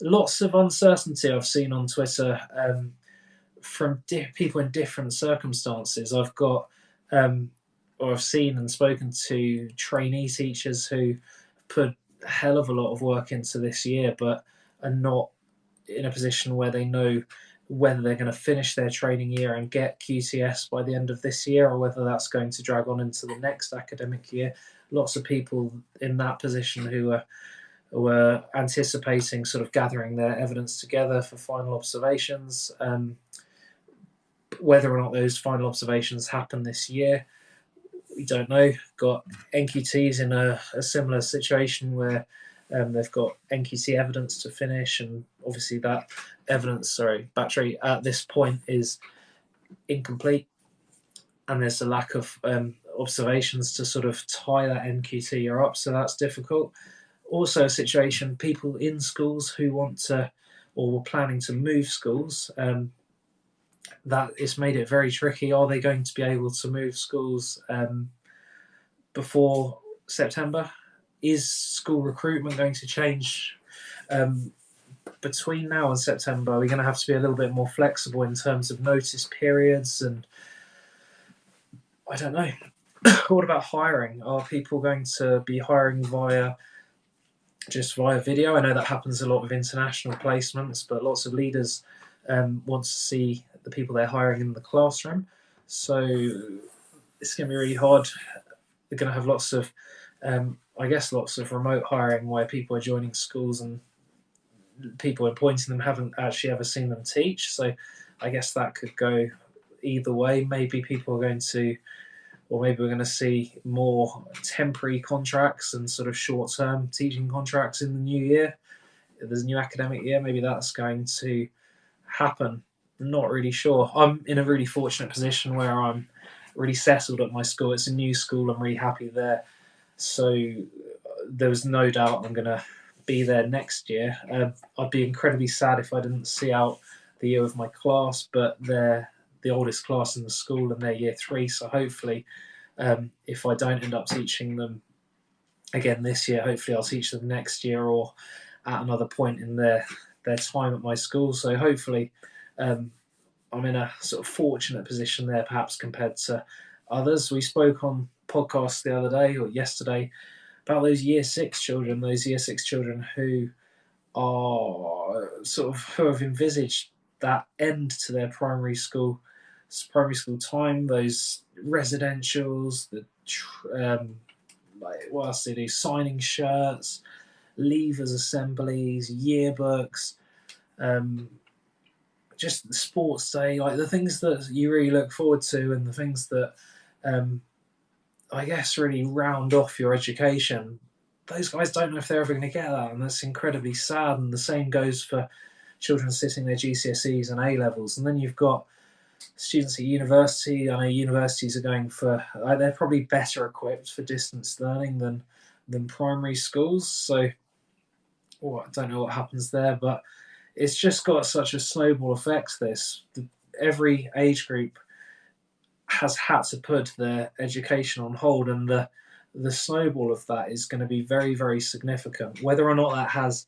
lots of uncertainty I've seen on Twitter from people in different circumstances. I've got, or I've seen and spoken to trainee teachers who put a hell of a lot of work into this year, but are not in a position where they know whether they're going to finish their training year and get QTS by the end of this year, or whether that's going to drag on into the next academic year. Lots of people in that position who were anticipating sort of gathering their evidence together for final observations. Whether or not those final observations happen this year, we don't know. Got NQTs in a similar situation where they've got NQT evidence to finish, and obviously that battery at this point is incomplete, and there's a lack of observations to sort of tie that NQT year up, so that's difficult. Also a situation, people in schools who want to or were planning to move schools, that it's made it very tricky. Are they going to be able to move schools before September? Is school recruitment going to change between now and September? Are we going to have to be a little bit more flexible in terms of notice periods? And I don't know. What about hiring? Are people going to be hiring via video? I know that happens a lot with international placements, but lots of leaders want to see the people they're hiring in the classroom. So it's going to be really hard. They're going to have lots of remote hiring where people are joining schools and people appointing them haven't actually ever seen them teach. So I guess that could go either way. Maybe people are going to, or maybe we're going to see more temporary contracts and sort of short-term teaching contracts in the new year. If there's a new academic year, maybe that's going to happen. I'm not really sure. I'm in a really fortunate position where I'm really settled at my school. It's a new school. I'm really happy there. So there's no doubt I'm going to be there next year. I'd be incredibly sad if I didn't see out the year with my class, but they're the oldest class in the school and they're year 3. So hopefully, if I don't end up teaching them again this year, hopefully I'll teach them next year or at another point in their time at my school. So hopefully I'm in a sort of fortunate position there, perhaps compared to others. We spoke on podcasts the other day or yesterday about those year 6 children, who are who have envisaged that end to their primary school time, those residentials, what else they do, signing shirts, leavers assemblies, yearbooks, just the sports day, like the things that you really look forward to and the things that I guess really round off your education. Those guys don't know if they're ever going to get that, and that's incredibly sad. And the same goes for children sitting their GCSEs and A-levels. And then you've got students at university. I know universities are going for, they're probably better equipped for distance learning than primary schools. So I don't know what happens there, but it's just got such a snowball effect, every age group has had to put their education on hold, and the snowball of that is going to be very, very significant. Whether or not that has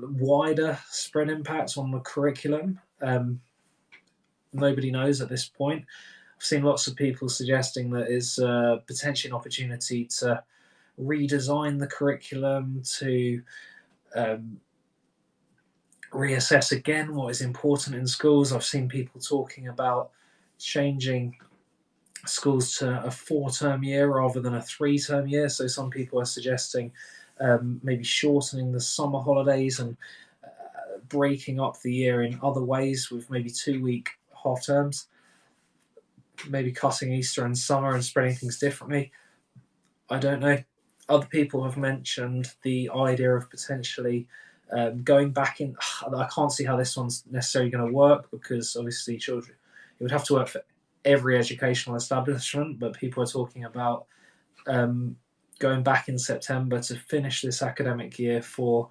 wider spread impacts on the curriculum, nobody knows at this point. I've seen lots of people suggesting that it's potentially an opportunity to redesign the curriculum, to reassess again what is important in schools. I've seen people talking about changing schools to a 4-term year rather than a 3-term year. So some people are suggesting maybe shortening the summer holidays and breaking up the year in other ways with maybe 2-week half terms, maybe cutting Easter and summer and spreading things differently. I don't know. Other people have mentioned the idea of potentially going back in. I can't see how this one's necessarily going to work, because obviously children, it would have to work for every educational establishment, but people are talking about going back in September to finish this academic year for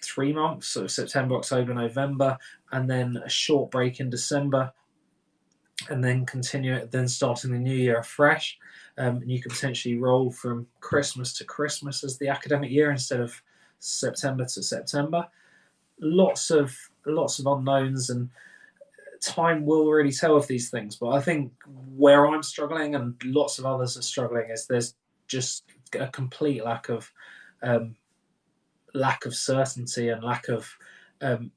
3 months, so September, October, November, and then a short break in December, and then continue it, then starting the new year afresh. And you could potentially roll from Christmas to Christmas as the academic year instead of September to September. lots of unknowns, and time will really tell with these things. But I think where I'm struggling and lots of others are struggling is there's just a complete um, lack of certainty and lack of um,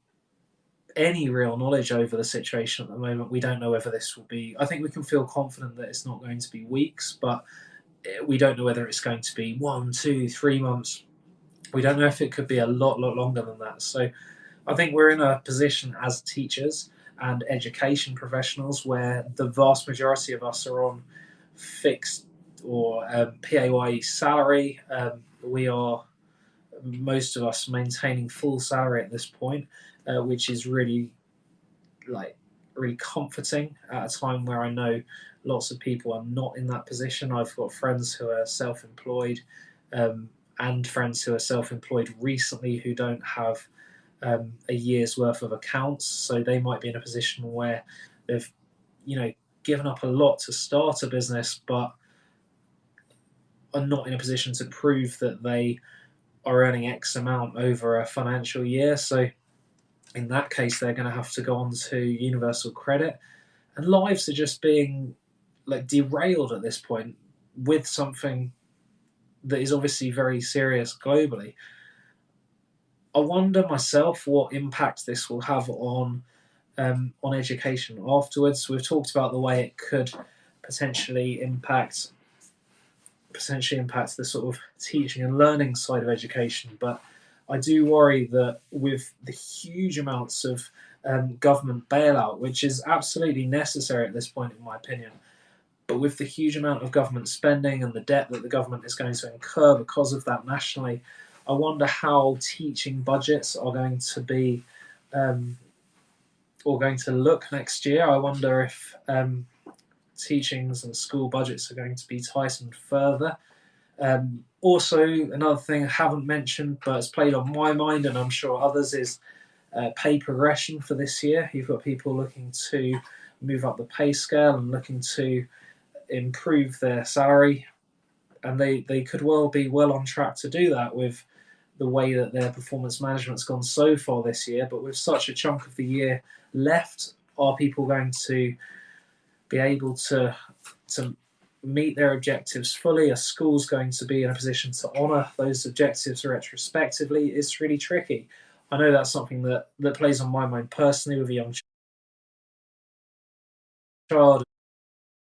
any real knowledge over the situation at the moment. We don't know whether this will be. I think we can feel confident that it's not going to be weeks, but we don't know whether it's going to be 1, 2, 3 months. We don't know if it could be a lot longer than that. So I think we're in a position as teachers and education professionals where the vast majority of us are on fixed or PAYE salary. We are, most of us, maintaining full salary at this point, which is really like really comforting at a time where I know lots of people are not in that position. I've got friends who are self-employed, um, and friends who are self-employed recently who don't have a year's worth of accounts, so they might be in a position where they've, given up a lot to start a business, but are not in a position to prove that they are earning X amount over a financial year. So in that case, they're going to have to go on to universal credit, and lives are just being like derailed at this point with something that is obviously very serious globally. I wonder myself what impact this will have on education afterwards. We've talked about the way it could potentially impact the sort of teaching and learning side of education, but I do worry that with the huge amounts of government bailout, which is absolutely necessary at this point, in my opinion, but with the huge amount of government spending and the debt that the government is going to incur because of that nationally, I wonder how teaching budgets are going to be or going to look next year. I wonder if teachings and school budgets are going to be tightened further. Also, another thing I haven't mentioned, but it's played on my mind, and I'm sure others, is pay progression for this year. You've got people looking to move up the pay scale and looking to improve their salary, and they could well be well on track to do that with the way that their performance management's gone so far this year. But with such a chunk of the year left, are people going to be able to meet their objectives fully? Are schools going to be in a position to honour those objectives retrospectively? It's really tricky. I know that's something that plays on my mind personally with a young child